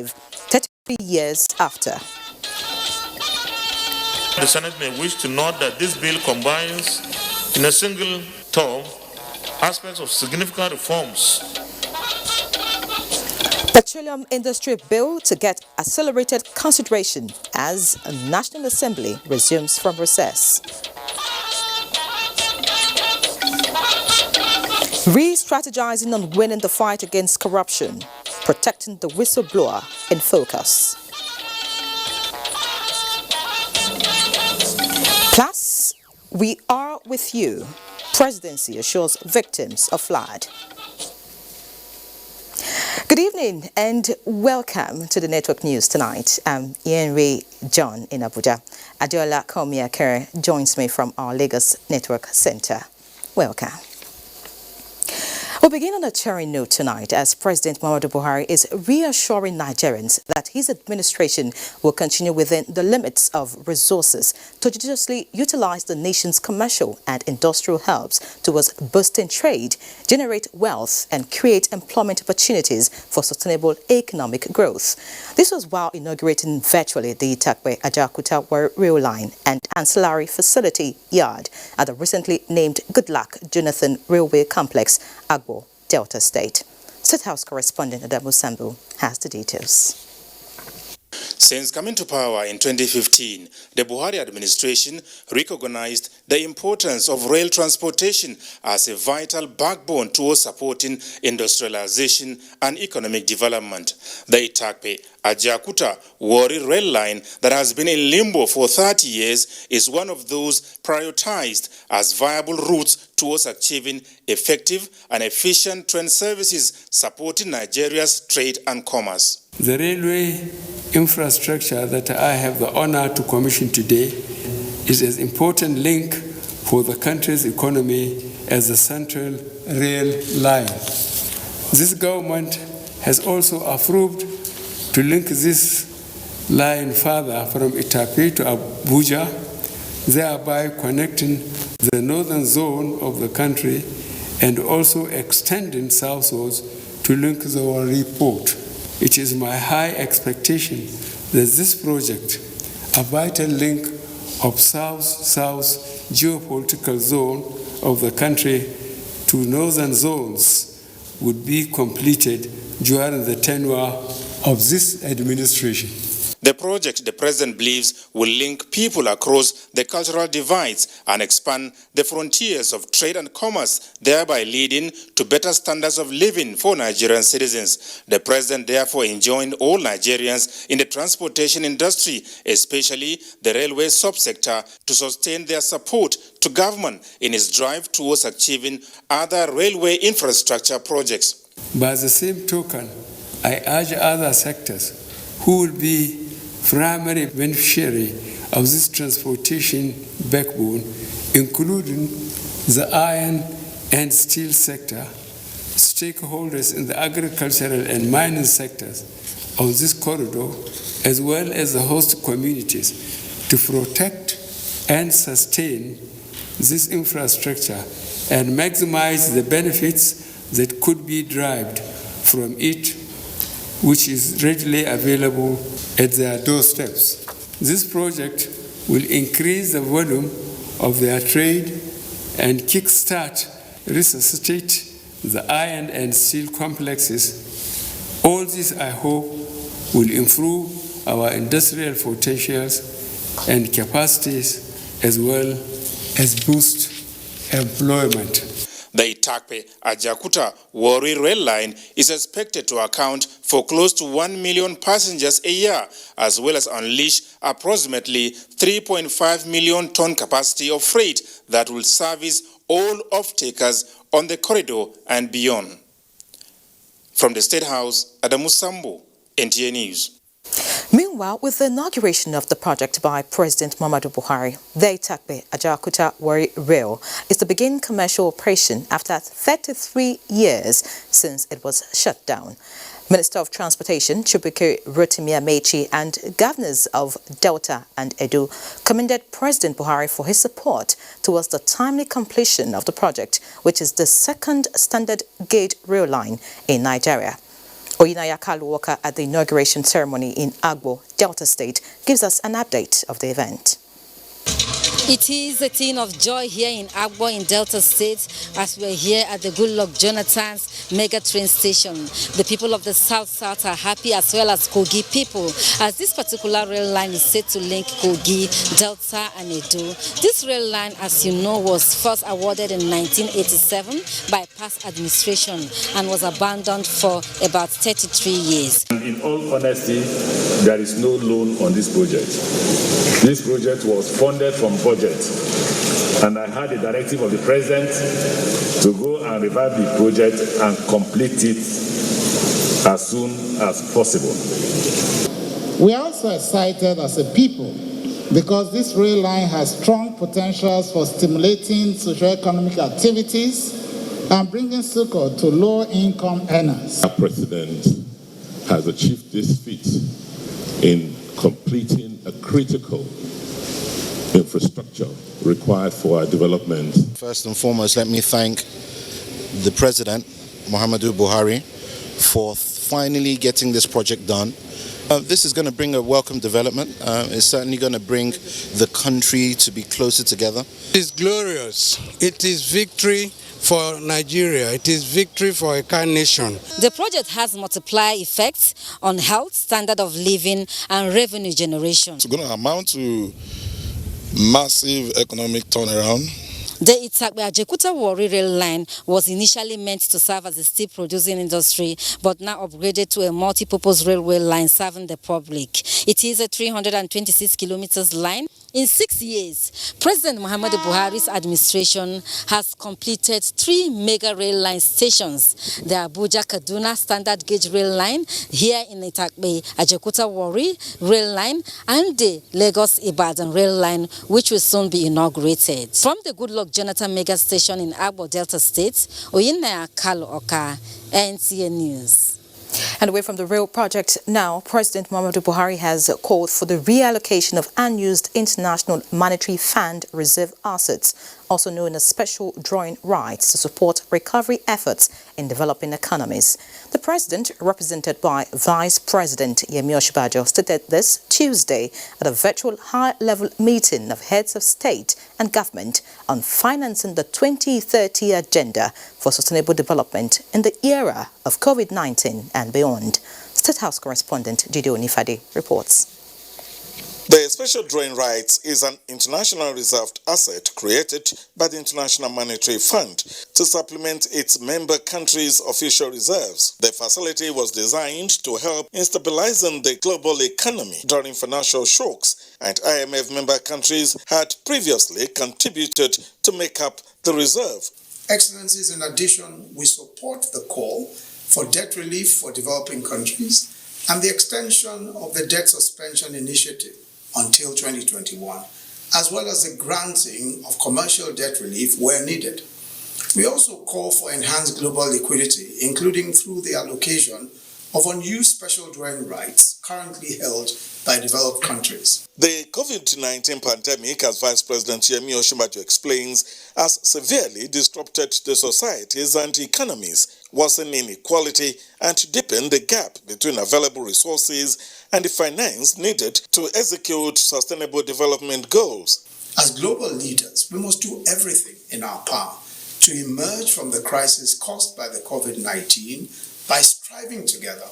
33 years after. The Senate may wish to note that this bill combines in a single term aspects of significant reforms. Petroleum Industry Bill to get accelerated consideration as a National Assembly resumes from recess. Re-strategizing on winning the fight against corruption, protecting the whistleblower in focus. Plus, we are with you. Presidency assures victims of flood. Good evening and welcome to the Network News tonight. I'm Ienre John in Abuja. Adiola Komiakere joins me from our Lagos Network Center. Welcome. We'll begin on a cheering note tonight as President Muhammadu Buhari is reassuring Nigerians that his administration will continue within the limits of resources to judiciously utilize the nation's commercial and industrial hubs towards boosting trade, generate wealth and create employment opportunities for sustainable economic growth. This was while inaugurating virtually the Itakpe-Ajaokuta rail line and ancillary facility yard at the recently named Goodluck Jonathan Railway Complex, Agbo, Delta State. State House correspondent Adamu Sambu has the details. Since coming to power in 2015, the Buhari administration recognized the importance of rail transportation as a vital backbone towards supporting industrialization and economic development. The Itakpe-Ajaokuta Warri rail line that has been in limbo for 30 years is one of those prioritized as viable routes towards achieving effective and efficient train services supporting Nigeria's trade and commerce. The railway infrastructure that I have the honor to commission today is an important link for the country's economy as the central rail line. This government has also approved to link this line further from Itakpe to Abuja, thereby connecting the northern zone of the country and also extending southwards to link the Warri port. It is my high expectation that this project, a vital link of south-south geopolitical zone of the country to northern zones, would be completed during the tenure of this administration. The project, the president believes, will link people across the cultural divides and expand the frontiers of trade and commerce, thereby leading to better standards of living for Nigerian citizens. The president therefore enjoined all Nigerians in the transportation industry, especially the railway subsector, to sustain their support to government in its drive towards achieving other railway infrastructure projects. By the same token, I urge other sectors who will be primary beneficiary of this transportation backbone, including the iron and steel sector, stakeholders in the agricultural and mining sectors of this corridor, as well as the host communities, to protect and sustain this infrastructure and maximize the benefits that could be derived from it, which is readily available at their doorsteps. This project will increase the volume of their trade and kickstart, resuscitate the iron and steel complexes. All this, I hope, will improve our industrial potentials and capacities as well as boost employment. The Itakpe-Ajaokuta Warri rail line is expected to account for close to 1 million passengers a year, as well as unleash approximately 3.5 million ton capacity of freight that will service all off-takers on the corridor and beyond. From the State House, Adamu Sambu, NTA News. Meanwhile, with the inauguration of the project by President Muhammadu Buhari, the Itakpe-Ajaokuta Warri Rail is to begin commercial operation after 33 years since it was shut down. Minister of Transportation Chukwuka Rotimi Amechi and governors of Delta and Edo commended President Buhari for his support towards the timely completion of the project, which is the second standard gauge rail line in Nigeria. Oyinaya Kaluoka at the inauguration ceremony in Agbo, Delta State, gives us an update of the event. It is a scene of joy here in Agbo in Delta State as we're here at the Goodluck Jonathan's mega train station. The people of the South are happy, as well as Kogi people, as this particular rail line is set to link Kogi, Delta and Edo. This rail line, as you know, was first awarded in 1987 by past administration and was abandoned for about 33 years. In all honesty, there is no loan on this project. This project was funded from budget, and I had a directive of the president to go and revive the project and complete it as soon as possible. We are also excited as a people because this rail line has strong potentials for stimulating socio-economic activities and bringing succor to low-income earners. Our president has achieved this feat in completing a critical infrastructure required for our development. First and foremost, let me thank the President, Muhammadu Buhari, for finally getting this project done. This is going to bring a welcome development. It's certainly going to bring the country to be closer together. It is glorious. It is victory for Nigeria. It is victory for a kind nation. The project has multiplier effects on health, standard of living and revenue generation. It's going to amount to massive economic turnaround. The Itakbe-Ajekuta-Warri rail line was initially meant to serve as a steel producing industry, but now upgraded to a multi-purpose railway line serving the public. It is a 326 kilometers line. In 6 years, President Muhammadu Buhari's administration has completed 3 mega rail line stations: the Abuja-Kaduna standard gauge rail line, here in Itakbe-Ajekuta-Warri rail line, and the Lagos-Ibadan rail line, which will soon be inaugurated. From the Goodluck Jonathan mega station in Agbo, Delta State, Ienre NTA News. And away from the rail project now, President Muhammadu Buhari has called for the reallocation of unused International Monetary Fund reserve assets, also known as special drawing rights, to support recovery efforts in developing economies. The president, represented by Vice President Ienre, stated this Tuesday at a virtual high-level meeting of heads of state and government on financing the 2030 agenda for sustainable development in the era of COVID-19 and beyond. State House correspondent Jide Onifade reports. The special drawing rights is an international reserved asset created by the International Monetary Fund to supplement its member countries' official reserves. The facility was designed to help in stabilizing the global economy during financial shocks, and IMF member countries had previously contributed to make up the reserve. Excellencies, in addition, we support the call for debt relief for developing countries and the extension of the debt suspension initiative until 2021, as well as the granting of commercial debt relief where needed. We also call for enhanced global liquidity, including through the allocation of unused special drawing rights currently held by developed countries. The COVID-19 pandemic, as Vice President Ienre explains, has severely disrupted the societies and economies, worsened inequality and deepened the gap between available resources and the finance needed to execute sustainable development goals. As global leaders, we must do everything in our power to emerge from the crisis caused by the COVID-19 by striving together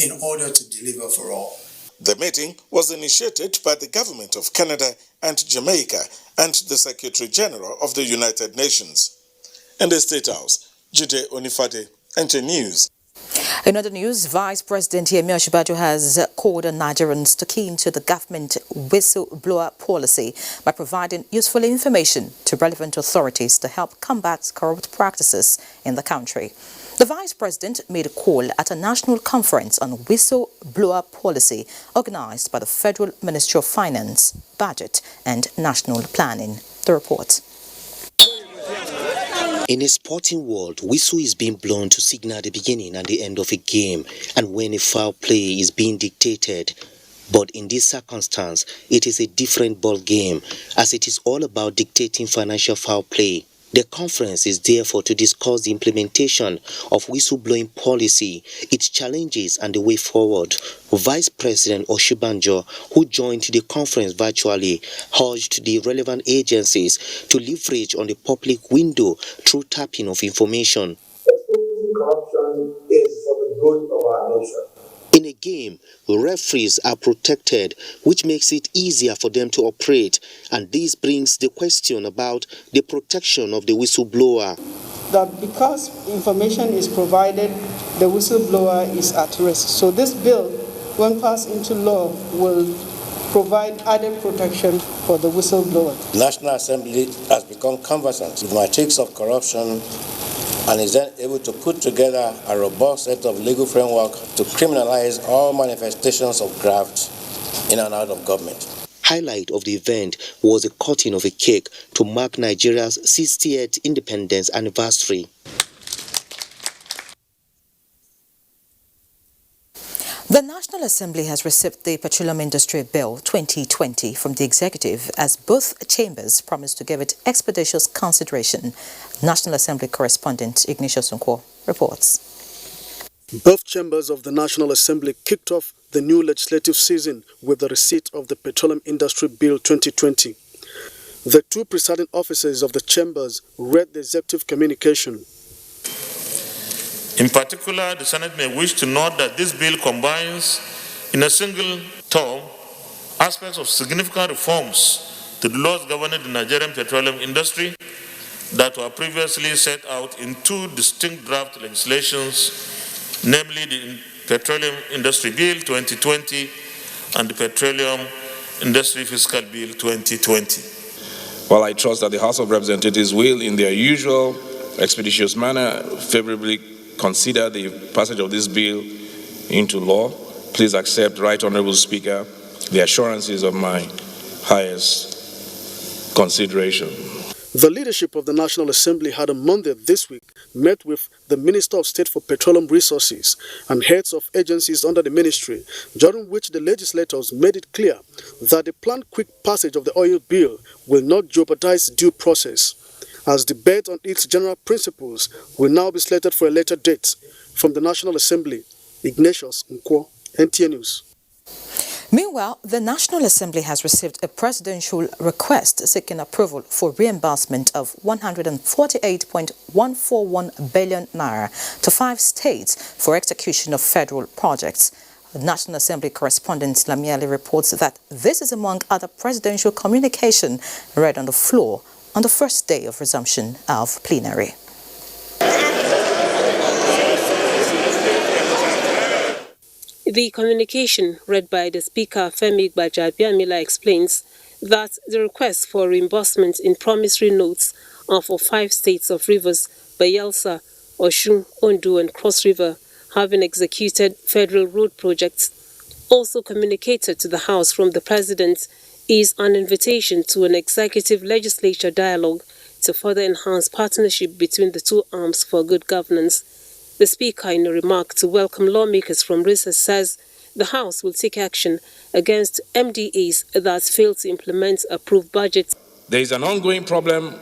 in order to deliver for all. The meeting was initiated by the government of Canada and Jamaica and the Secretary General of the United Nations. In the State House, Jide Onifade, NTA News. In other news, Vice President Ienre has called on Nigerians to key into the government whistleblower policy by providing useful information to relevant authorities to help combat corrupt practices in the country. The Vice President made a call at a national conference on whistleblower policy organized by the Federal Ministry of Finance, Budget and National Planning. The report. In a sporting world, whistle is being blown to signal the beginning and the end of a game, and when a foul play is being dictated. But in this circumstance, it is a different ball game, as it is all about dictating financial foul play. The conference is therefore to discuss the implementation of whistleblowing policy, its challenges and the way forward. Vice President Oshibanjo, who joined the conference virtually, urged the relevant agencies to leverage on the public window through tapping of information. Exposing corruption is for the good of our nation. In a game, referees are protected, which makes it easier for them to operate, and this brings the question about the protection of the whistleblower. That because information is provided, the whistleblower is at risk. So this bill, when passed into law, will provide added protection for the whistleblower. The National Assembly has become conversant with matrix of corruption and is then able to put together a robust set of legal framework to criminalize all manifestations of graft in and out of government. Highlight of the event was the cutting of a cake to mark Nigeria's 60th independence anniversary. The National Assembly has received the Petroleum Industry Bill 2020 from the executive as both chambers promised to give it expeditious consideration. National Assembly correspondent Ignatius Nkwo reports. Both chambers of the National Assembly kicked off the new legislative season with the receipt of the Petroleum Industry Bill 2020. The two presiding officers of the chambers read the executive communication. In particular, the Senate may wish to note that this bill combines in a single term aspects of significant reforms to the laws governing the Nigerian petroleum industry that were previously set out in two distinct draft legislations, namely the Petroleum Industry Bill 2020 and the Petroleum Industry Fiscal Bill 2020. Well, I trust that the House of Representatives will, in their usual expeditious manner, favorably consider the passage of this bill into law. Please accept, Right Honorable Speaker, the assurances of my highest consideration. The leadership of the National Assembly had on Monday this week met with the Minister of State for Petroleum Resources and heads of agencies under the ministry, during which the legislators made it clear that the planned quick passage of the oil bill will not jeopardize due process, as debate on its general principles will now be slated for a later date. From the National Assembly, Ignatius Nkwo, NTA News. Meanwhile, the National Assembly has received a presidential request seeking approval for reimbursement of 148.141 billion naira to 5 states for execution of federal projects. The National Assembly correspondent Salami reports that this is among other presidential communication read on the floor on the first day of resumption of plenary. The communication read by the Speaker, Femi Gbajabiamila, explains that the request for reimbursement in promissory notes are for 5 states of Rivers, Bayelsa, Osun, Ondo and Cross River, having executed federal road projects. Also communicated to the House from the President is an invitation to an executive legislature dialogue to further enhance partnership between the two arms for good governance. The Speaker, in a remark to welcome lawmakers from recess, says the House will take action against MDAs that fail to implement approved budgets. There is an ongoing problem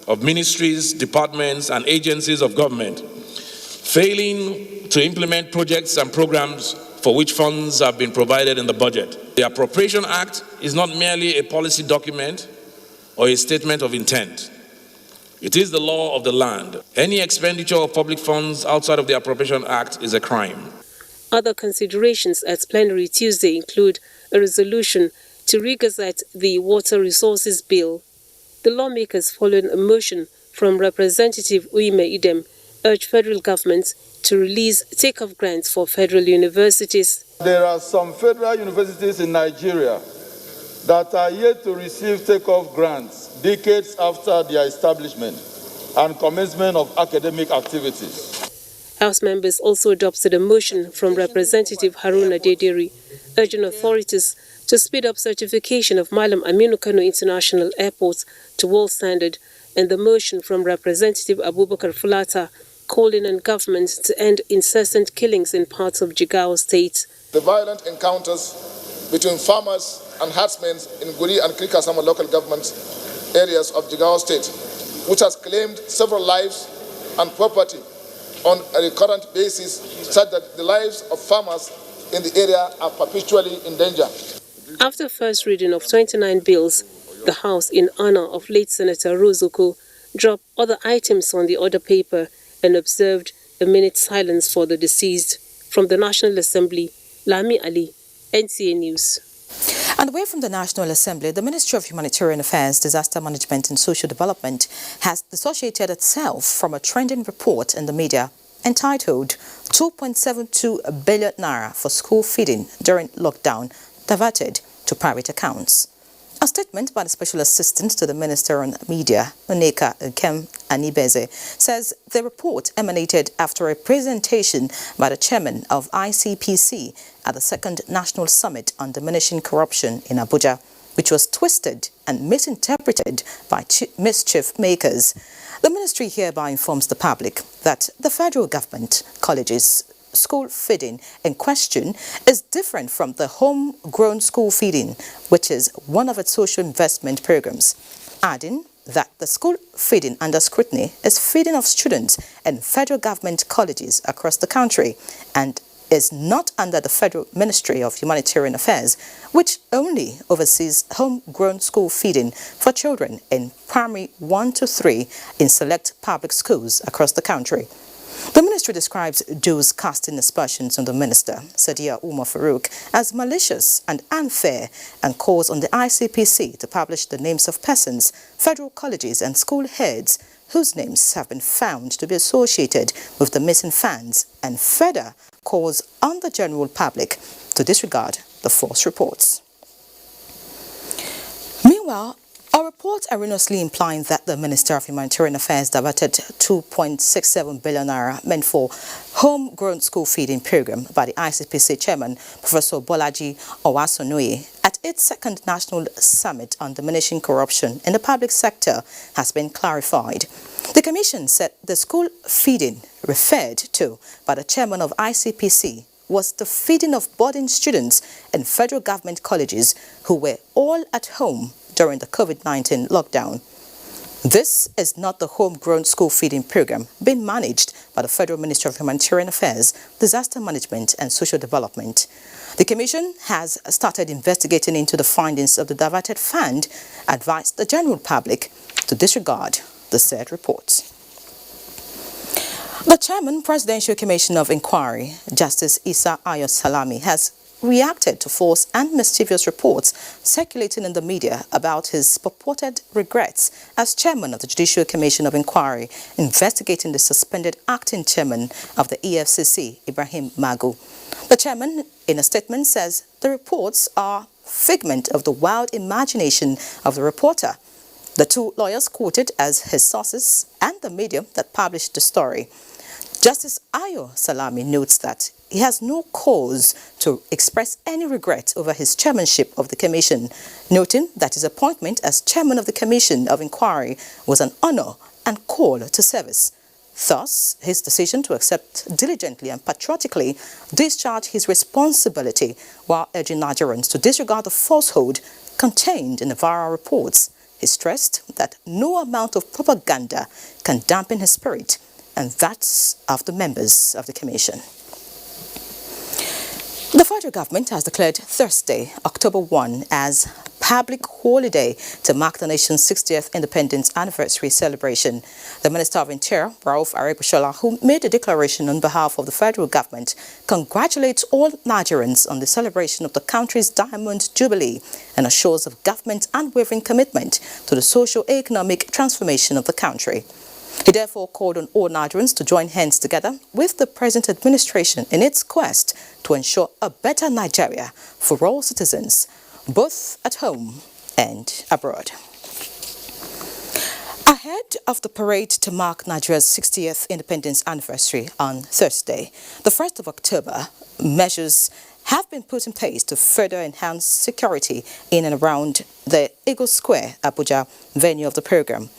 of ministries, departments, and agencies of government failing to implement projects and programs for which funds have been provided in the budget. The Appropriation Act is not merely a policy document or a statement of intent. It is the law of the land. Any expenditure of public funds outside of the Appropriation Act is a crime. Other considerations at plenary Tuesday include a resolution to regazette the Water Resources Bill. The lawmakers, following a motion from Representative Ienre urged federal government to release take-off grants for federal universities. There are some federal universities in Nigeria that are yet to receive take-off grants decades after their establishment and commencement of academic activities. House members also adopted a motion from Representative Haruna Dederi urging authorities to speed up certification of Malam Aminu Kano International Airport to world standard, and the motion from Representative Abubakar Fulata calling on government to end incessant killings in parts of Jigawa State. The violent encounters between farmers and herdsmen in Guri and Krikasama local government areas of Jigawa State which has claimed several lives and property on a recurrent basis, such that the lives of farmers in the area are perpetually in danger. After first reading of 29 bills, the House, in honor of late Senator Rozoko, dropped other items on the order paper and observed a minute silence for the deceased. From the National Assembly, Lami Ali, NTA News. And away from the National Assembly, the Ministry of Humanitarian Affairs, Disaster Management and Social Development has dissociated itself from a trending report in the media entitled 2.72 billion naira for school feeding during lockdown diverted to private accounts. A statement by the Special Assistant to the Minister on Media, Oneka Kem Anibeze, says the report emanated after a presentation by the chairman of ICPC at the second National Summit on Diminishing Corruption in Abuja, which was twisted and misinterpreted by mischief makers. The ministry hereby informs the public that the federal government, colleges, school feeding in question is different from the homegrown school feeding, which is one of its social investment programs, adding that the school feeding under scrutiny is feeding of students in federal government colleges across the country and is not under the Federal Ministry of Humanitarian Affairs, which only oversees homegrown school feeding for children in primary 1 to 3 in select public schools across the country. The ministry describes those casting aspersions on the minister, Sadiya Umar Farouk, as malicious and unfair and calls on the ICPC to publish the names of persons, federal colleges and school heads whose names have been found to be associated with the missing funds, and further calls on the general public to disregard the false reports. Meanwhile, a report erroneously implying that the Minister of Humanitarian Affairs diverted 2.67 billion naira meant for homegrown school feeding program by the ICPC chairman, Professor Bolaji Owasonoye, at its second National Summit on Diminishing Corruption in the Public Sector has been clarified. The Commission said the school feeding referred to by the chairman of ICPC was the feeding of boarding students in federal government colleges who were all at home during the COVID-19 lockdown. This is not the homegrown school feeding program being managed by the Federal Ministry of Humanitarian Affairs, Disaster Management and Social Development. The Commission has started investigating into the findings of the diverted fund, advised the general public to disregard the said report. The Chairman, Presidential Commission of Inquiry, Justice Isa Ayo Salami, has reacted to false and mischievous reports circulating in the media about his purported regrets as chairman of the Judicial Commission of Inquiry investigating the suspended acting chairman of the EFCC, Ibrahim Magu. The chairman, in a statement, says the reports are figment of the wild imagination of the reporter. The two lawyers quoted as his sources and the medium that published the story. Justice Ayo Salami notes that he has no cause to express any regret over his chairmanship of the commission, noting that his appointment as chairman of the Commission of Inquiry was an honor and call to service. Thus, his decision to accept diligently and patriotically discharge his responsibility while urging Nigerians to disregard the falsehood contained in the viral reports. He stressed that no amount of propaganda can dampen his spirit, and that's of the members of the Commission. The federal government has declared Thursday, October 1, as public holiday to mark the nation's 60th independence anniversary celebration. The Minister of Interior, Rauf Aregbesola, who made the declaration on behalf of the federal government, congratulates all Nigerians on the celebration of the country's Diamond Jubilee and assures of government's unwavering commitment to the socio-economic transformation of the country. He therefore called on all Nigerians to join hands together with the present administration in its quest to ensure a better Nigeria for all citizens, both at home and abroad. Ahead of the parade to mark Nigeria's 60th independence anniversary on Thursday, the 1st of October, measures have been put in place to further enhance security in and around the Eagle Square, Abuja venue of the program.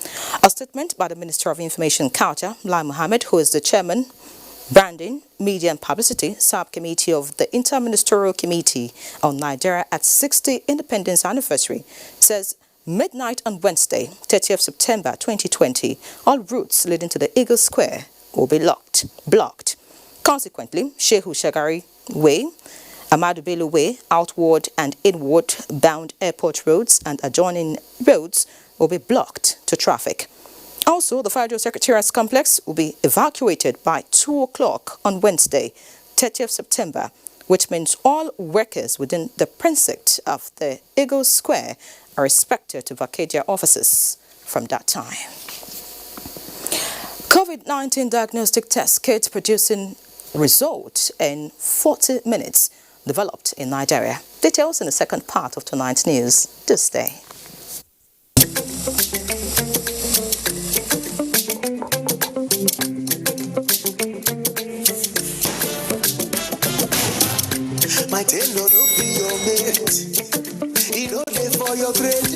A statement by the Minister of Information Culture, Lai Mohammed, who is the chairman, Branding, Media and Publicity Subcommittee of the Interministerial Committee on Nigeria at 60th Independence Anniversary, says midnight on Wednesday, 30th September 2020, all routes leading to the Eagle Square will be blocked. Consequently, Shehu Shagari Way, Ahmadu Bello Way, outward and inward bound airport roads and adjoining roads will be blocked to traffic. Also, the Federal Secretariat's complex will be evacuated by 2 o'clock on Wednesday, 30th September, which means all workers within the precinct of the Eagle Square are expected to vacate their offices from that time. COVID-19 diagnostic test kits producing results in 40 minutes developed in Nigeria. Details in the second part of tonight's news. Do stay. My tailor don't be your mate. He don't live for your grade.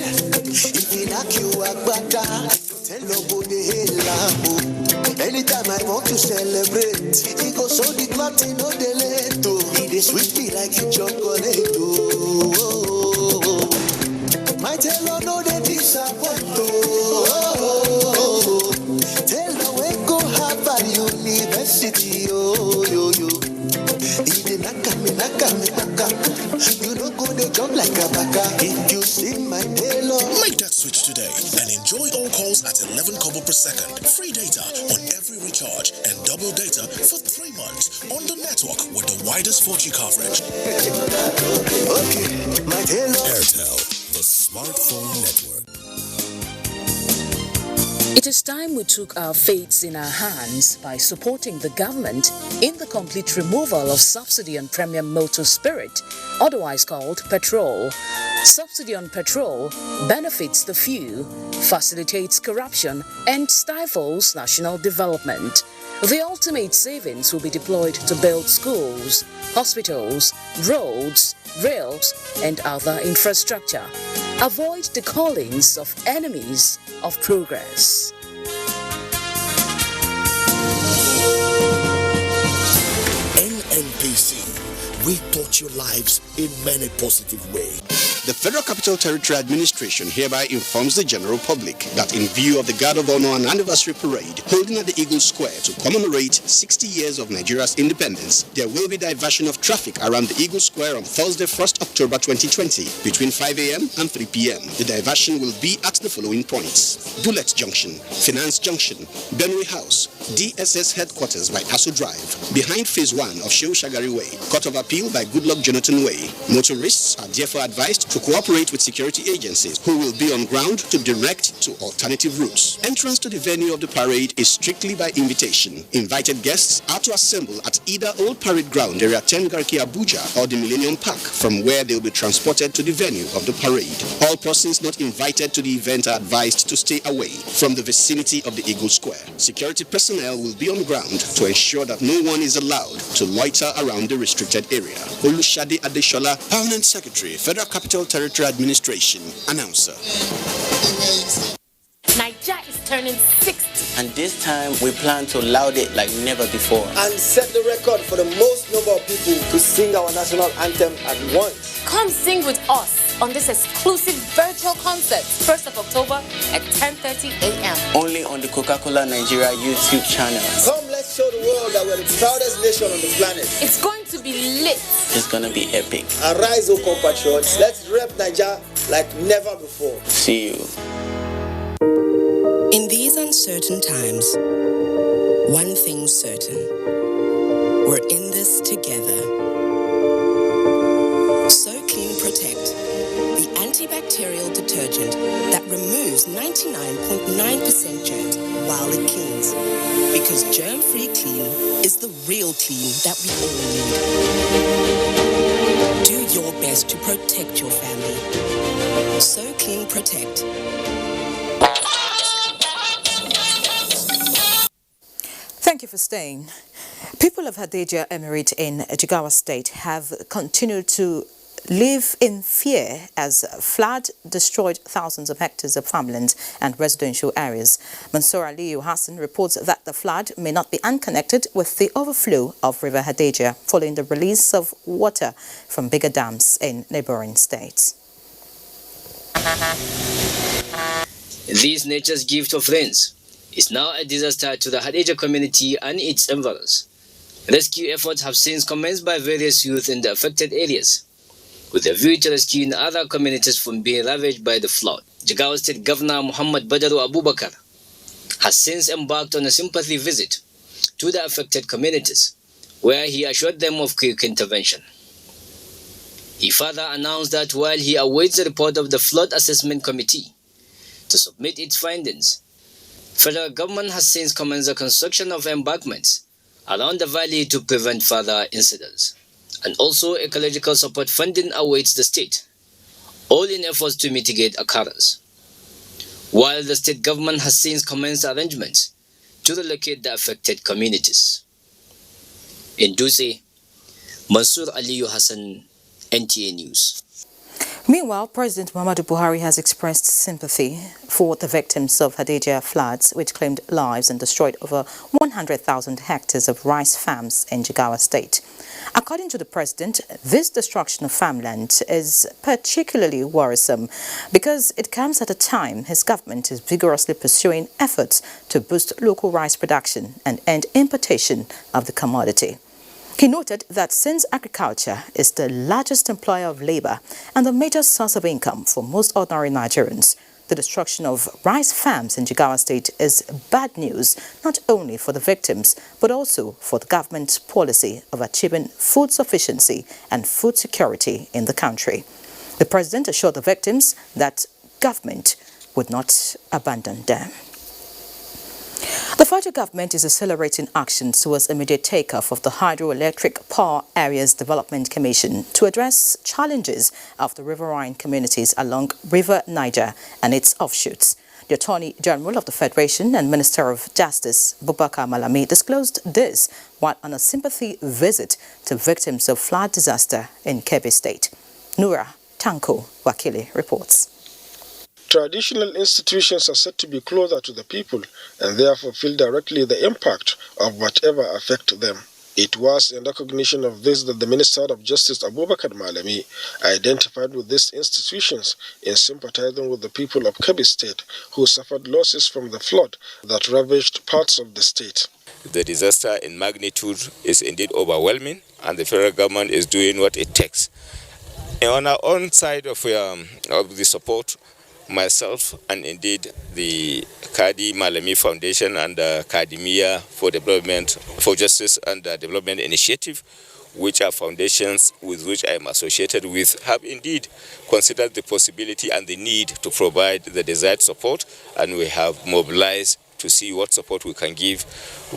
If he knock you a bata, tell nobody hell. Anytime I want to celebrate, he goes so the clock he no delay to. He dey sweet me like a chocolate. Oh. My tailor no dey disappoint. Oh. Tailor we go Harvard University. Oh yo yo. You don't go the job like a baka. If you see my tailor, make that switch today and enjoy all calls at 11 kobo per second. Free data on every recharge and double data for 3 months on the network with the widest 4G coverage. Okay, my tailor. Airtel, the smartphone network. It is time we took our fates in our hands by supporting the government in the complete removal of subsidy on premium motor spirit, otherwise called petrol. Subsidy on petrol benefits the few, facilitates corruption, and stifles national development. The ultimate savings will be deployed to build schools, hospitals, roads, rails, and other infrastructure. Avoid the callings of enemies of progress. NNPC, we touch your lives in many positive ways. The Federal Capital Territory Administration hereby informs the general public that in view of the Guard of Honor and Anniversary Parade holding at the Eagle Square to commemorate 60 years of Nigeria's independence, there will be diversion of traffic around the Eagle Square on Thursday, 1st October 2020 between 5 a.m. and 3 p.m. The diversion will be at the following points: Bullet Junction, Finance Junction, Benway House, DSS Headquarters by Aso Drive, behind Phase 1 of Shehu Shagari Way, Court of Appeal by Goodluck Jonathan Way. Motorists are therefore advised to cooperate with security agencies who will be on ground to direct to alternative routes. Entrance to the venue of the parade is strictly by invitation. Invited guests are to assemble at either Old Parade Ground, Area 10 Garki Abuja, or the Millennium Park, from where they will be transported to the venue of the parade. All persons not invited to the event are advised to stay away from the vicinity of the Eagle Square. Security personnel will be on ground to ensure that no one is allowed to loiter around the restricted area. Olushade Adeshola, Permanent Secretary, Federal Capital Territory Administration, announcer. Nigeria is turning 60. And this time we plan to laud it like never before. And set the record for the most number of people to sing our national anthem at once. Come sing with us on this exclusive virtual concert, 1st of October at 10:30 a.m. Only on the Coca-Cola Nigeria YouTube channel. Come, let's show the world that we're the proudest nation on the planet. It's going to be lit. It's gonna be epic. Arise, O compatriots. Let's rep Nigeria like never before. See you. In these uncertain times, one thing's certain. We're in this together. So Clean Protect, the antibacterial detergent that removes 99.9% dirt while it cleans. Because germ-free clean is the real clean that we all need. Do your best to protect your family. So Clean Protect. Thank you for staying. People of Hadejia Emirate in Jigawa State have continued to live in fear as flood destroyed thousands of hectares of farmland and residential areas. Mansour Aliyu Hassan reports that the flood may not be unconnected with the overflow of River Hadejia following the release of water from bigger dams in neighboring states. This nature's gift of rains is now a disaster to the Hadejia community and its environs. Rescue efforts have since commenced by various youth in the affected areas, with a view to rescuing other communities from being ravaged by the flood. Jigawa State Governor Muhammad Badaru Abubakar has since embarked on a sympathy visit to the affected communities, where he assured them of quick intervention. He further announced that while he awaits the report of the Flood Assessment Committee to submit its findings, federal government has since commenced the construction of embankments around the valley to prevent further incidents. And also ecological support funding awaits the state, all in efforts to mitigate occurrence. While the state government has since commenced arrangements to relocate the affected communities. In Duse, Mansour Aliyu Hassan, NTA News. Meanwhile, President Muhammadu Buhari has expressed sympathy for the victims of Hadejia floods, which claimed lives and destroyed over 100,000 hectares of rice farms in Jigawa State. According to the president, this destruction of farmland is particularly worrisome because it comes at a time his government is vigorously pursuing efforts to boost local rice production and end importation of the commodity. He noted that since agriculture is the largest employer of labor and the major source of income for most ordinary Nigerians, the destruction of rice farms in Jigawa State is bad news not only for the victims but also for the government's policy of achieving food sufficiency and food security in the country. The president assured the victims that government would not abandon them. The federal government is accelerating actions towards immediate takeoff of the Hydroelectric Power Areas Development Commission to address challenges of the riverine communities along River Niger and its offshoots. The Attorney General of the Federation and Minister of Justice, Bubakar Malami, disclosed this while on a sympathy visit to victims of flood disaster in Kebbi State. Nura Tanko Wakili reports. Traditional institutions are said to be closer to the people and therefore feel directly the impact of whatever affects them. It was in recognition of this that the Minister of Justice, Abubakar Malami, identified with these institutions in sympathizing with the people of Kebbi State who suffered losses from the flood that ravaged parts of the state. The disaster in magnitude is indeed overwhelming, and the federal government is doing what it takes. And on our own side of the support, myself and indeed the Kadi Malami Foundation and the Kadimia for Justice and Development Initiative, which are foundations with which I am associated with, have indeed considered the possibility and the need to provide the desired support, and we have mobilized to see what support we can give,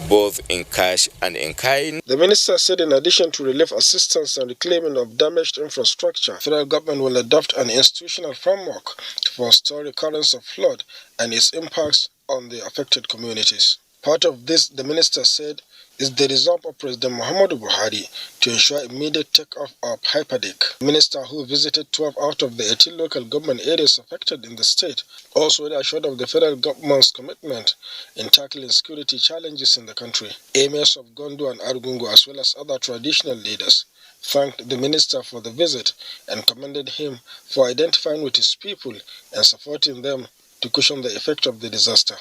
both in cash and in kind. The minister said in addition to relief assistance and reclaiming of damaged infrastructure, the federal government will adopt an institutional framework to forestall recurrence of flood and its impacts on the affected communities. Part of this, the minister said, is the resolve of President Muhammadu Buhari to ensure immediate takeoff of Hyperdeck. The minister, who visited 12 out of the 18 local government areas affected in the state, also assured of the federal government's commitment in tackling security challenges in the country. Emirs of Gondo and Argungu, as well as other traditional leaders, thanked the minister for the visit and commended him for identifying with his people and supporting them to cushion the effect of the disaster.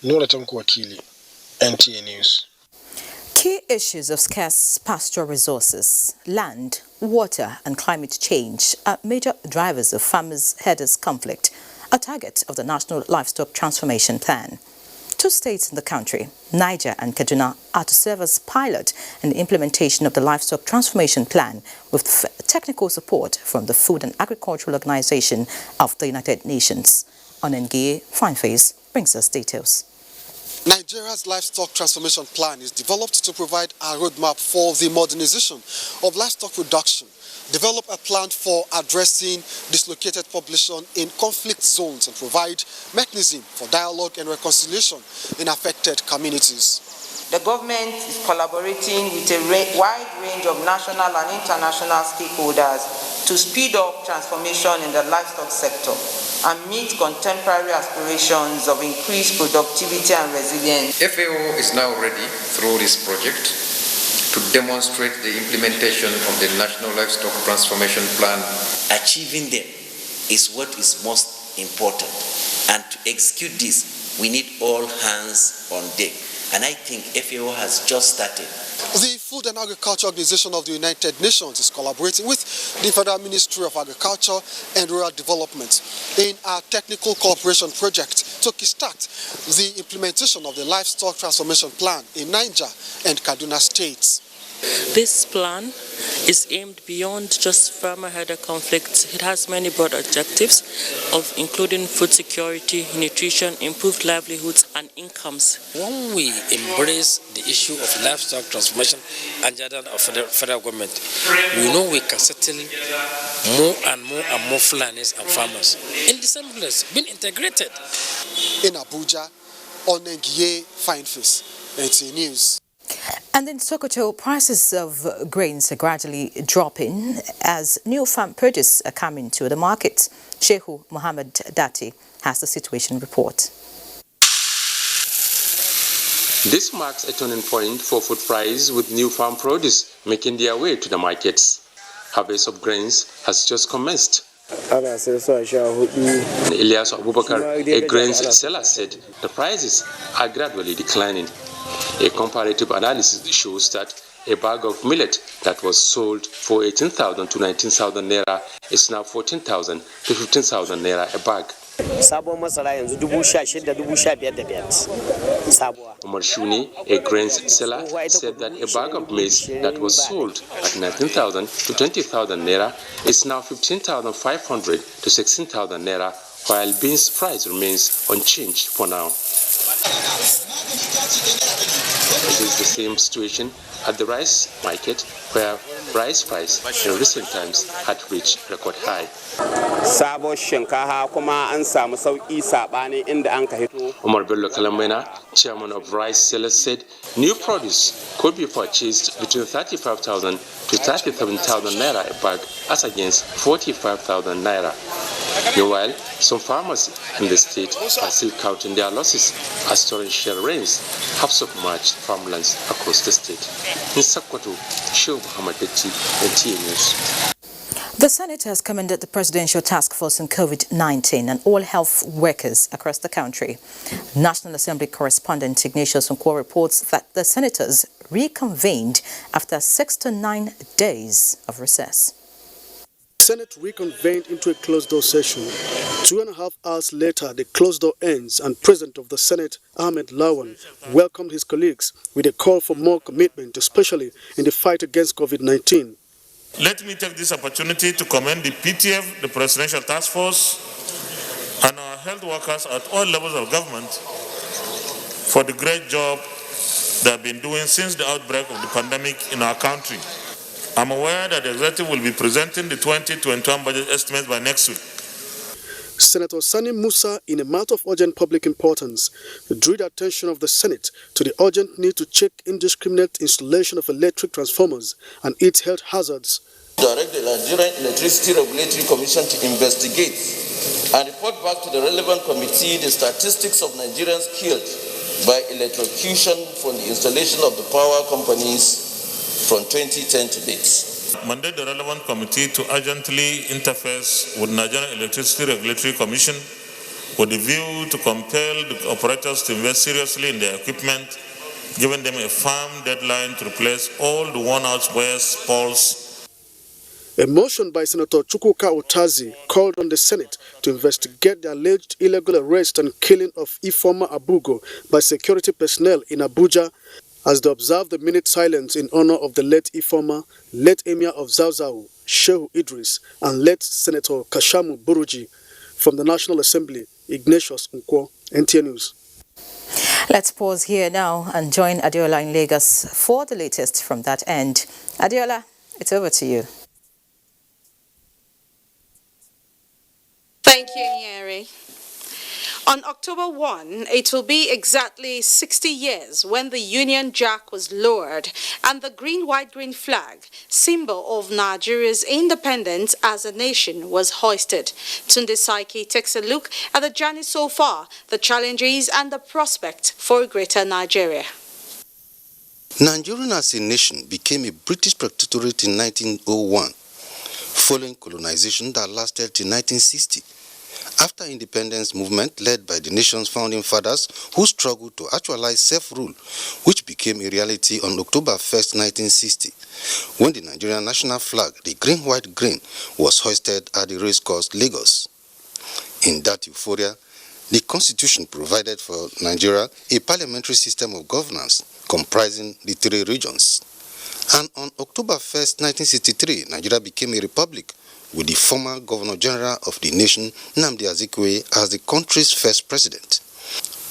Nura Tanko Wakili, NTA News. Key issues of scarce pastoral resources, land, water and climate change are major drivers of farmers-herders conflict, a target of the National Livestock Transformation Plan. 2 states in the country, Niger and Kaduna, are to serve as pilot in the implementation of the Livestock Transformation Plan with technical support from the Food and Agricultural Organization of the United Nations. Onengie Fineface brings us details. Nigeria's Livestock Transformation Plan is developed to provide a roadmap for the modernization of livestock production, develop a plan for addressing dislocated population in conflict zones, and provide mechanism for dialogue and reconciliation in affected communities. The government is collaborating with a wide range of national and international stakeholders to speed up transformation in the livestock sector and meet contemporary aspirations of increased productivity and resilience. FAO is now ready through this project to demonstrate the implementation of the National Livestock Transformation Plan. Achieving them is what is most important. And to execute this, we need all hands on deck. And I think FAO has just started. The Food and Agriculture Organization of the United Nations is collaborating with the Federal Ministry of Agriculture and Rural Development in a technical cooperation project to kickstart the implementation of the Livestock Transformation Plan in Niger and Kaduna states. This plan is aimed beyond just farmer-herder conflicts. It has many broad objectives of including food security, nutrition, improved livelihoods and incomes. When we embrace the issue of livestock transformation agenda of federal government, we know we can settle more and more Fulanis and farmers in the same place, being integrated. In Abuja, Onengiye Fineface, NTA News. And in Sokoto, prices of grains are gradually dropping as new farm produce are coming to the market. Shehu Mohammed Dati has the situation report. This marks a turning point for food price, with new farm produce making their way to the markets. Harvest of grains has just commenced. Elias Abubakar, a grains seller, said the prices are gradually declining. A comparative analysis shows that a bag of millet that was sold for 18,000 to 19,000 naira is now 14,000 to 15,000 naira a bag. Omar Shuni, a grains seller, said that a bag of maize that was sold at 19,000 to 20,000 naira is now 15,500 to 16,000 naira, while beans price remains unchanged for now. It is the same situation at the rice market, where rice price in recent times had reached record high. Omar Bello Kalambena, chairman of Rice Sellers, said new produce could be purchased between 35,000 to 37,000 naira a bag, as against 45,000 naira. Meanwhile, some farmers in the state are still counting their losses as torrential rains have submerged farmlands across the state. In Sokoto, Shehu Muhammad Detti, NTA News. The Senate has commended the Presidential Task Force on COVID-19 and all health workers across the country. National Assembly correspondent Ignatius Nkwo reports that the senators reconvened after 6 to 9 days of recess. The Senate reconvened into a closed-door session. 2.5 hours later, the closed door ends, and President of the Senate, Ahmed Lawan, welcomed his colleagues with a call for more commitment, especially in the fight against COVID-19. Let me take this opportunity to commend the PTF, the Presidential Task Force, and our health workers at all levels of government for the great job they have been doing since the outbreak of the pandemic in our country. I'm aware that the executive will be presenting the 2021 budget estimates by next week. Senator Sani Musa, in a matter of urgent public importance, drew the attention of the Senate to the urgent need to check indiscriminate installation of electric transformers and its health hazards. Direct the Nigerian Electricity Regulatory Commission to investigate and report back to the relevant committee the statistics of Nigerians killed by electrocution from the installation of the power companies from 2010 to date. Mandate the relevant committee to urgently interface with Nigerian Electricity Regulatory Commission with a view to compel the operators to invest seriously in their equipment, giving them a firm deadline to replace all the worn-out wires, poles. A motion by Senator Chukwuka Otazi called on the Senate to investigate the alleged illegal arrest and killing of Ifeoma Abugo by security personnel in Abuja, as they observe the minute silence in honor of the late Ifeoma, late Emir of Zauzau, Shehu Idris, and late Senator Kashamu Buruji. From the National Assembly, Ignatius Nkwo, NTA News. Let's pause here now and join Adeola in Lagos for the latest from that end. Adeola, it's over to you. Thank you, Ienre. On October 1, it will be exactly 60 years when the Union Jack was lowered and the green, white, green flag, symbol of Nigeria's independence as a nation, was hoisted. Tunde Saiki takes a look at the journey so far, the challenges and the prospect for a greater Nigeria. Nigeria as a nation became a British protectorate in 1901, following colonization that lasted till 1960. After independence movement led by the nation's founding fathers who struggled to actualize self-rule, which became a reality on October 1st, 1960, when the Nigerian national flag, the green, white, green, was hoisted at the racecourse Lagos. In that euphoria, the Constitution provided for Nigeria a parliamentary system of governance comprising the 3 regions. And on October 1st, 1963, Nigeria became a republic with the former Governor General of the nation, Nnamdi Azikiwe, as the country's first president.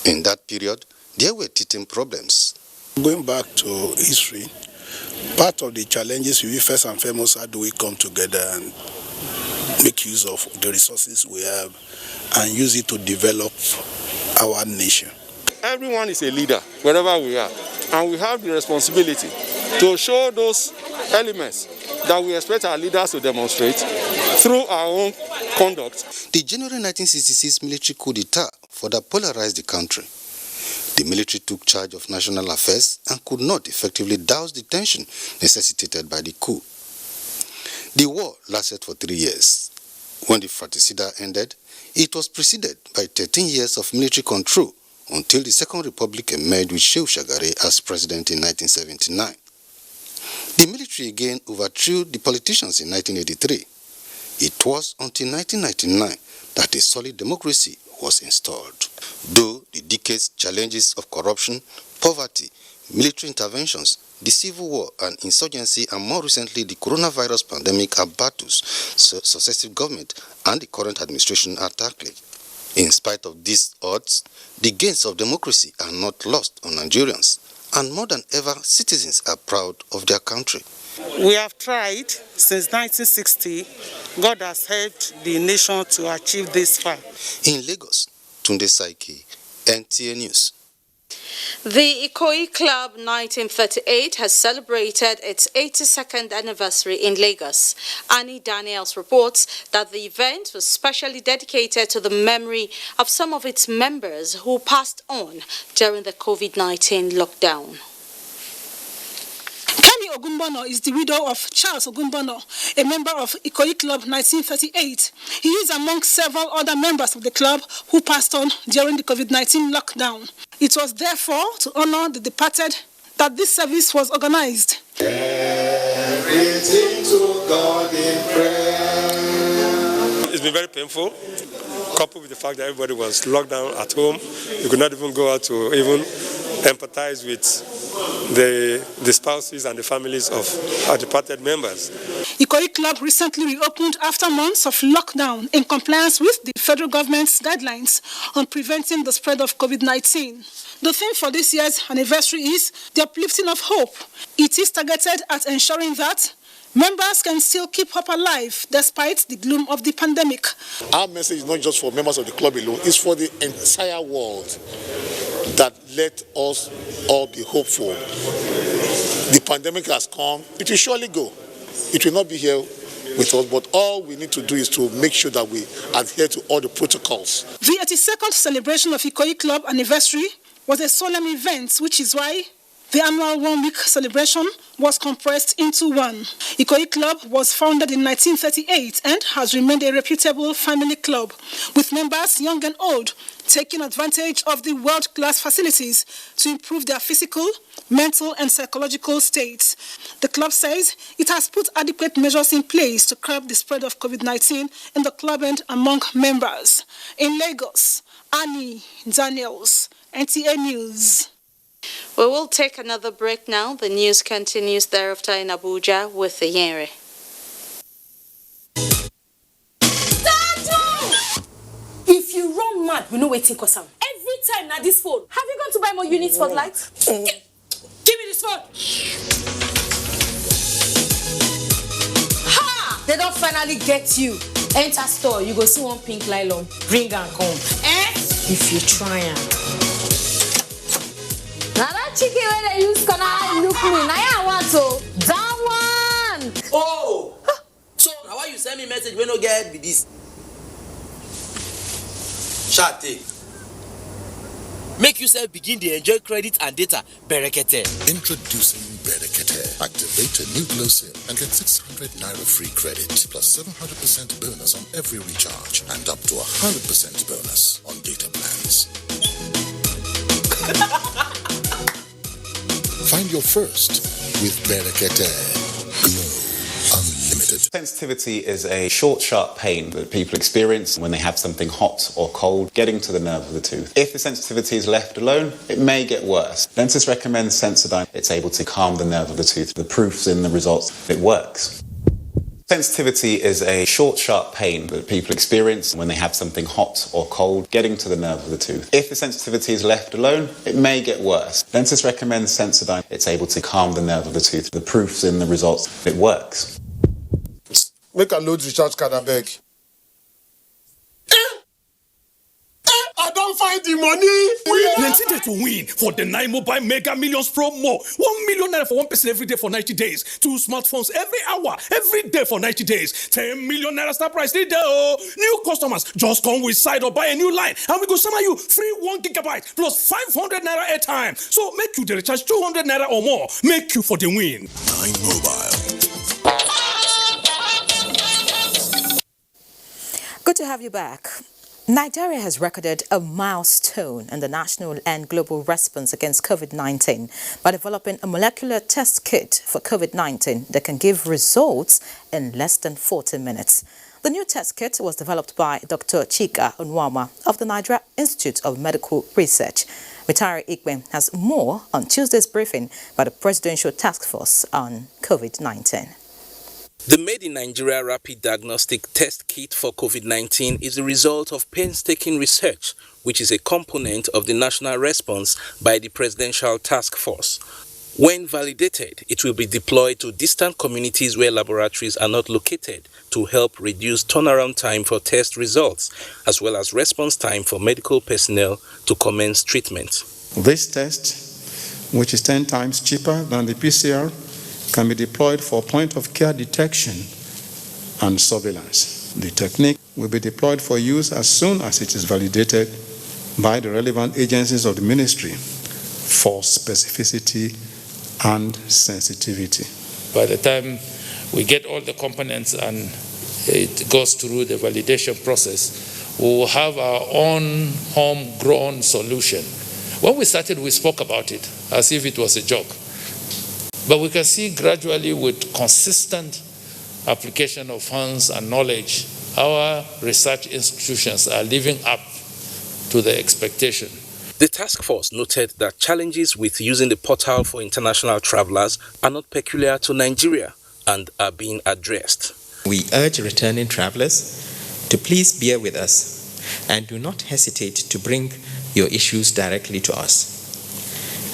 In that period, there were teething problems. Going back to history, part of the challenges we first and foremost, how do we come together and make use of the resources we have and use it to develop our nation. Everyone is a leader wherever we are, and we have the responsibility to show those elements that we expect our leaders to demonstrate through our own conduct. The January 1966 military coup d'etat further polarized the country. The military took charge of national affairs and could not effectively douse the tension necessitated by the coup. The war lasted for 3 years. When the fratricida ended, it was preceded by 13 years of military control until the Second Republic emerged with Shehu Shagari as president in 1979. The military again overthrew the politicians in 1983. It was until 1999 that a solid democracy was installed. Though the decade's challenges of corruption, poverty, military interventions, the civil war and insurgency, and more recently the coronavirus pandemic are battles successive government and the current administration are tackling. In spite of these odds, the gains of democracy are not lost on Nigerians, and more than ever, citizens are proud of their country. We have tried since 1960. God has helped the nation to achieve this far. In Lagos, Tunde Saiki, NTA News. The Ikoyi Club 1938 has celebrated its 82nd anniversary in Lagos. Annie Daniels reports that the event was specially dedicated to the memory of some of its members who passed on during the COVID-19 lockdown. Kenny Ogunbono is the widow of Charles Ogunbono, a member of Ikoyi Club 1938. He is among several other members of the club who passed on during the COVID-19 lockdown. It was therefore to honor the departed that this service was organized. Everything to God in prayer. It's been very painful, coupled with the fact that everybody was locked down at home. You could not even go out to even empathize with the spouses and the families of our departed members. Ikoyi Club recently reopened after months of lockdown in compliance with the federal government's guidelines on preventing the spread of COVID-19. The theme for this year's anniversary is the uplifting of hope. It is targeted at ensuring that members can still keep hope alive despite the gloom of the pandemic. Our message is not just for members of the club alone, it's for the entire world, that let us all be hopeful. The pandemic has come, it will surely go. It will not be here with us, but all we need to do is to make sure that we adhere to all the protocols. The 82nd celebration of Ikoyi Club anniversary was a solemn event, which is why the annual 1-week celebration was compressed into one. Ikoyi Club was founded in 1938 and has remained a reputable family club, with members young and old taking advantage of the world-class facilities to improve their physical, mental and psychological states. The club says it has put adequate measures in place to curb the spread of COVID-19 in the club and among members. In Lagos, Annie Daniels, NTA News. We will take another break now. The news continues thereafter in Abuja with Ienre. If you run mad, we know waiting cause am. Every time na this phone. Have you gone to buy more units for light? Give me this phone. Ha! They don't finally get you. Enter store, you go see one pink nylon. Bring and come. If you try am. Now that chicken where they use can I look me. Now I want to. That one. Oh! So now why you send me message when no get with this? Shate. Make yourself begin to enjoy credit and data. Berekete. Introducing Berekete. Activate a new Glow SIM and get 600 Naira free credit plus 700% bonus on every recharge and up to 100% bonus on data plans. Find your first with Berekete. Glow Unlimited. Sensitivity is a short, sharp pain that people experience when they have something hot or cold getting to the nerve of the tooth. If the sensitivity is left alone, it may get worse. Dentists recommend Sensodyne. It's able to calm the nerve of the tooth. The proof's in the results. It works. Sensitivity is a short, sharp pain that people experience when they have something hot or cold getting to the nerve of the tooth. If the sensitivity is left alone, it may get worse. Dentists recommend Sensodyne. It's able to calm the nerve of the tooth. The proof's in the results. It works. Make a load recharge card, I beg. I don't find the money. Plenty day to win for the 9 Mobile Mega Millions promo. 1 million naira for one person every day for 90 days. 2 smartphones every hour, every day for 90 days. 10 million naira star prize today. New customers just come with side or buy a new line, and we go send you free 1 gigabyte plus 500 naira airtime. So make you the recharge 200 naira or more. Make you for the win. 9 Mobile. Good to have you back. Nigeria has recorded a milestone in the national and global response against COVID-19 by developing a molecular test kit for COVID-19 that can give results in less than 40 minutes. The new test kit was developed by Dr. Chika Onwama of the Nigeria Institute of Medical Research. Humanitarian Ienre has more on Tuesday's briefing by the Presidential Task Force on COVID-19. The Made in Nigeria Rapid Diagnostic Test Kit for COVID-19 is the result of painstaking research, which is a component of the national response by the Presidential Task Force. When validated, it will be deployed to distant communities where laboratories are not located to help reduce turnaround time for test results, as well as response time for medical personnel to commence treatment. This test, which is 10 times cheaper than the PCR, can be deployed for point-of-care detection and surveillance. The technique will be deployed for use as soon as it is validated by the relevant agencies of the ministry for specificity and sensitivity. By the time we get all the components and it goes through the validation process, we will have our own homegrown solution. When we started, we spoke about it as if it was a joke. But we can see gradually with consistent application of funds and knowledge, our research institutions are living up to the expectation. The task force noted that challenges with using the portal for international travelers are not peculiar to Nigeria and are being addressed. We urge returning travelers to please bear with us and do not hesitate to bring your issues directly to us.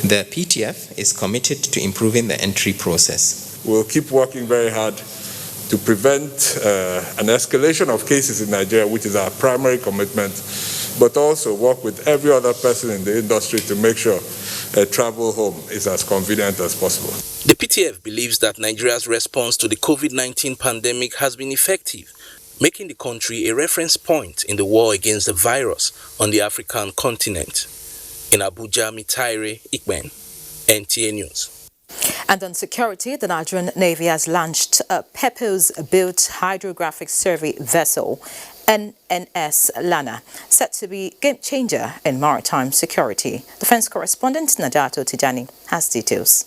The PTF is committed to improving the entry process. We'll keep working very hard to prevent an escalation of cases in Nigeria, which is our primary commitment, but also work with every other person in the industry to make sure travel home is as convenient as possible. The PTF believes that Nigeria's response to the COVID-19 pandemic has been effective, making the country a reference point in the war against the virus on the African continent. In Abuja, Ienre, NTA News. And on security, the Nigerian Navy has launched a purpose-built hydrographic survey vessel, NNS Lana, set to be a game changer in maritime security. Defense correspondent Najato Tijani has details.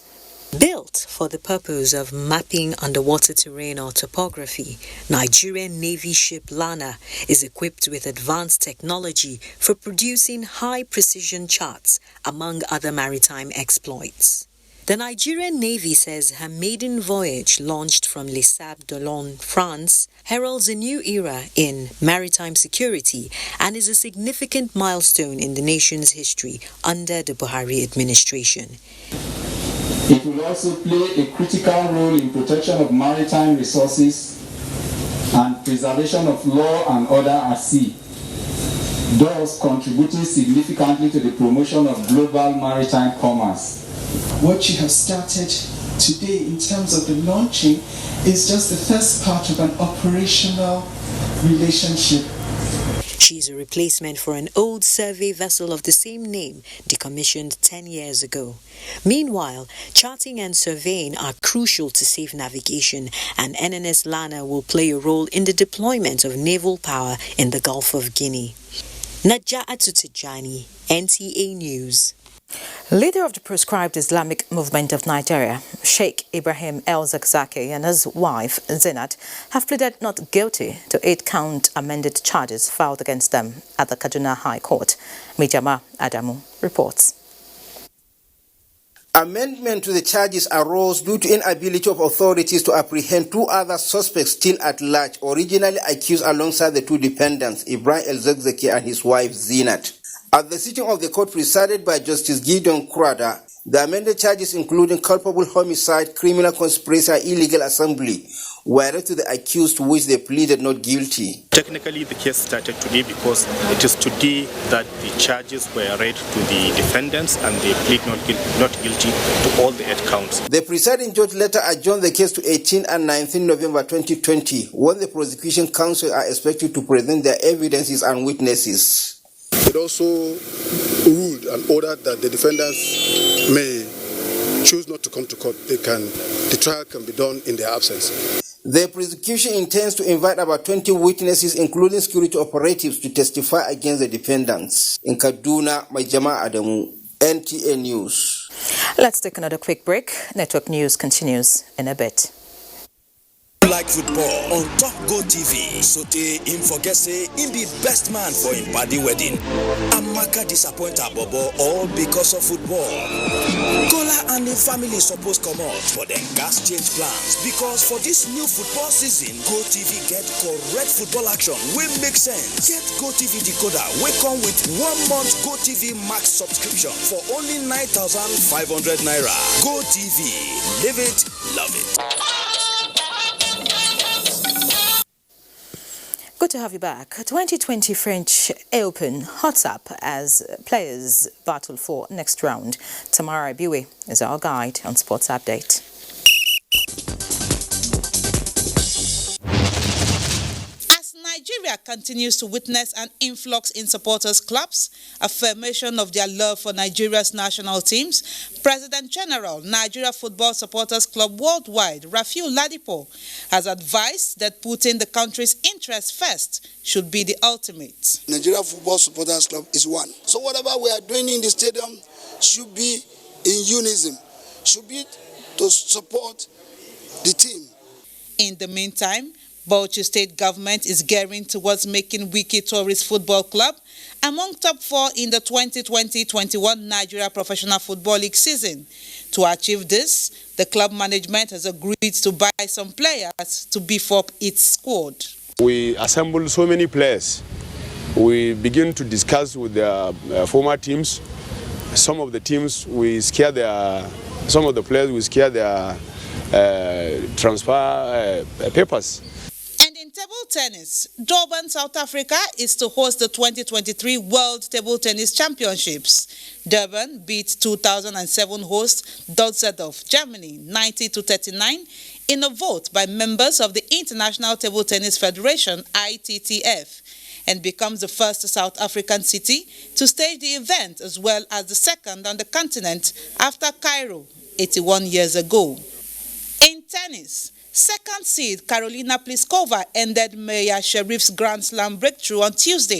Built for the purpose of mapping underwater terrain or topography, Nigerian Navy ship Lana is equipped with advanced technology for producing high-precision charts, among other maritime exploits. The Nigerian Navy says her maiden voyage, launched from Les Sables d'Olonne, France, heralds a new era in maritime security and is a significant milestone in the nation's history under the Buhari administration. It will also play a critical role in protection of maritime resources and preservation of law and order at sea, thus contributing significantly to the promotion of global maritime commerce. What you have started today in terms of the launching is just the first part of an operational relationship. She is a replacement for an old survey vessel of the same name decommissioned 10 years ago. Meanwhile, charting and surveying are crucial to safe navigation, and NNS Lana will play a role in the deployment of naval power in the Gulf of Guinea. Naja'atu Tijani, NTA News. Leader of the proscribed Islamic movement of Nigeria, Sheikh Ibrahim El-Zakzaki and his wife, Zinat, have pleaded not guilty to 8-count amended charges filed against them at the Kaduna High Court. Mijama Adamu reports. Amendment to the charges arose due to inability of authorities to apprehend 2 other suspects still at large, originally accused alongside the 2 defendants, Ibrahim El-Zakzaki and his wife, Zinat. At the sitting of the court presided by Justice Gideon Kurada, the amended charges including culpable homicide, criminal conspiracy and illegal assembly were read to the accused, to which they pleaded not guilty. Technically, the case started today because it is today that the charges were read to the defendants and they plead not guilty to all the 8 counts. The presiding judge later adjourned the case to 18 and 19 November 2020, when the prosecution counsel are expected to present their evidences and witnesses. It also ruled and ordered that the defendants may choose not to come to court. The trial can be done in their absence. The prosecution intends to invite about 20 witnesses, including security operatives, to testify against the defendants. In Kaduna, Mijama Adamu, NTA News. Let's take another quick break. Network News continues in a bit. Like football on Top Go TV, so they him forget say him be best man for him party wedding. Amaka disappoint Abobo all because of football. Kola and the family supposed come out, but then gas change plans because for this new football season, Go TV get correct football action will make sense. Get Go TV decoder, we come with 1 month Go TV Max subscription for only 9,500 naira. Go TV, live it, love it. Good to have you back. 2020 French Open hots up as players battle for next round. Tamara Biwe is our guide on Sports Update. Nigeria continues to witness an influx in supporters' clubs, affirmation of their love for Nigeria's national teams. President General, Nigeria Football Supporters Club Worldwide, Rafiu Ladipo, has advised that putting the country's interests first should be the ultimate. Nigeria Football Supporters Club is one. So whatever we are doing in the stadium should be in unison, should be to support the team. In the meantime, Bauchi State Government is gearing towards making Wiki Tourist Football Club among top 4 in the 2020-21 Nigeria Professional Football League season. To achieve this, the club management has agreed to buy some players to beef up its squad. We assembled so many players. We begin to discuss with their former teams. Some of the teams, some of the players, we scare their transfer papers. In table tennis, Durban, South Africa is to host the 2023 World Table Tennis Championships. Durban beat 2007 host Dutzdorf, Germany, 90-39 in a vote by members of the International Table Tennis Federation, ITTF, and becomes the first South African city to stage the event as well as the second on the continent after Cairo 81 years ago. In tennis, second seed Karolina Pliskova ended Maya Sharif's Grand Slam breakthrough on Tuesday